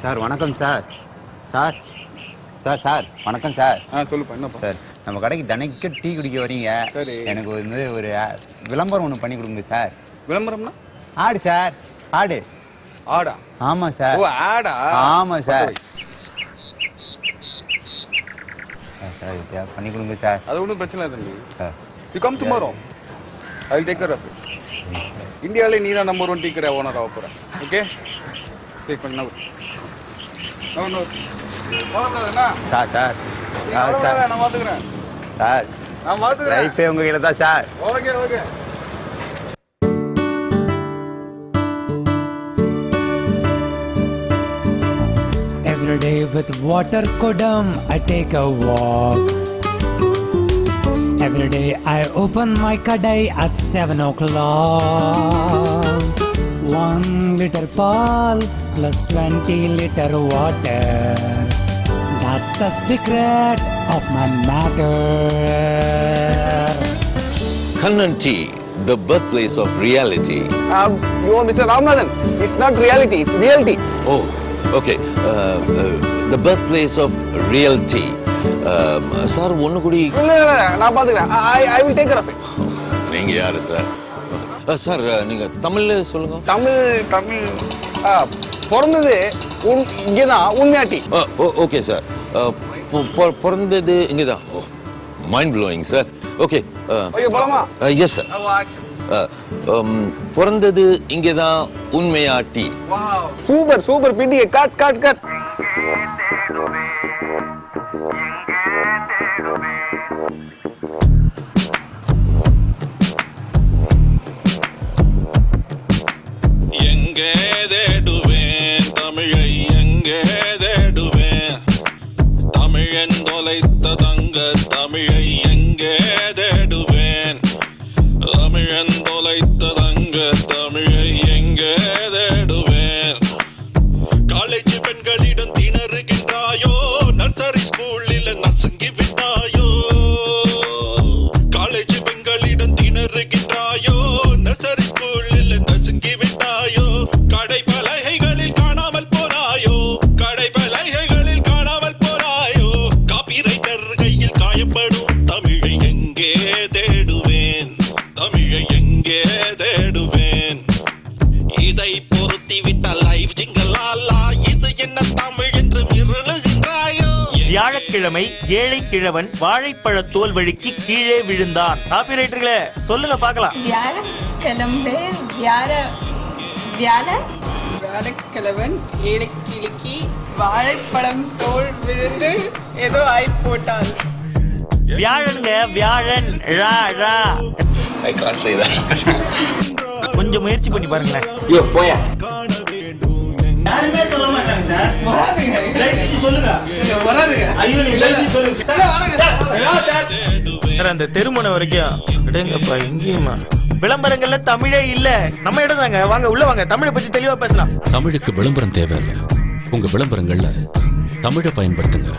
Sir வணக்கம் sir. Sir sir sir வணக்கம் sir. சொல்லுப்பா. என்னப்பா சார், நம்ம கடைக்கு தினைக்கும் டீ குடிக்க வரீங்க. சரி. எனக்கு வந்து ஒரு விளம்பரம் ஒன்று பண்ணி கொடுங்க சார். விளம்பரம்னா? ஆடு சார், ஆடு. ஆடா? ஆமா சார். ஓ ஆடா? ஆமா சார். சார் பண்ணி கொடுங்க சார். அது ஒன்றும் பிரச்சனை இல்லை தம்பி. Sir you come tomorrow. I will take care of it. இந்தியாவிலே நீ தான் நம்பர் 1 டீ கடை ஓனர் ஆக போகிறேன். ஓகே, டேக் பண்ணி நவர் சார். சார் நான் பார்த்துக்கிறேன் சார். நான் பார்த்துக்கிறேன். லைஃபே உங்க கையில தான் sir. Okay okay. Every day with water kodam I take a walk. Every day I open my kadai at 7 o'clock. 1 liter pal plus 20 liter water. That's the secret of my matter. Kannan Tea, the birthplace of reality. You are Mr. Ramanathan. It's not reality, it's reality. Oh, okay. The birthplace of real tea. Sir ஒன்று கூடி இல்ல நான் பார்த்துக்கிறேன். I will take care of it. நீங்க யாரு sir? Sir நீங்க தமிழ்ல சொல்லுங்க. தமிழ் பிறந்தது இங்கதான் உண்மையாட்டி. Okay sir. பிறந்தது இங்கதான். Mind blowing sir. ஓகே. போலாமா? Yes sir. பிறந்தது இங்கதான் உண்மையாட்டி. Super super. பிடி கட். எங்கே தேடுவேன் தமிழை, எங்கே தேடுவேன் தமிழன் தொலைத்த தங்க தமிழை, எங்கே தேடுவேன் தமிழன் தொலைத்த தங்க தமிழை, எங்கே தேடுவேன். காலேஜ் பெண்களிடம் திணறுகின்றாயோ, நர்சரி ஸ்கூலில் நசுங்கி விட்டாயோ. காலேஜ் பெண்களிடம் திணறுகின்றாயோ, நர்சரி ஸ்கூலில் நசுங்கி விட்டாயோ. கடை பலகைகளில் காணாமல் போனாயோ, கடை பலகைகளில் காணாமல் போனாயோ. காப்பிரைட்டர் கையில் காயப்படும் தமிழை எங்கே தேடுவேன், தமிழை எங்கே தேடுவேன். இதை பொருத்தி விட்ட லைஃப் ஜிங்கலாலா, இது என்ன தமிழ் என்று மிரளுகின்றாயோ. வியாழக்கிழமை ஏழை கிழவன் வாழைப்பழ தோல் வழுக்கி கீழே விழுந்தான். காப்பிரைட்டர்களே சொல்லுங்க பார்க்கலாம். வியாழக்கிழவன் ஏழை கிழக்கி வாழைப்பழம் தோல் விழுந்து ஏதோ ஆய் போட்டாள். வியாழனுங்க, வியாழன். ரா ரா. I can't say that. கொஞ்சம் முயற்சி பண்ணி பாருங்களேன். யோ போயா. யாருமே சொல்ல மாட்டாங்க சார். சொல்லுங்க. ஐயோ நீ சொல்லுங்க சார். அந்த தெருமுனை வரைக்கும் அடேங்கப்பா, எங்கேயுமா விளம்பரங்கள்ல தமிழே இல்ல. நம்ம இடம் தாங்க. வாங்க உள்ள வாங்க, தமிழை பத்தி தெளிவா பேசலாம். தமிழுக்கு விளம்பரம் தேவையில்லை. உங்க விளம்பரங்கள்ல தமிழை பயன்படுத்துங்க.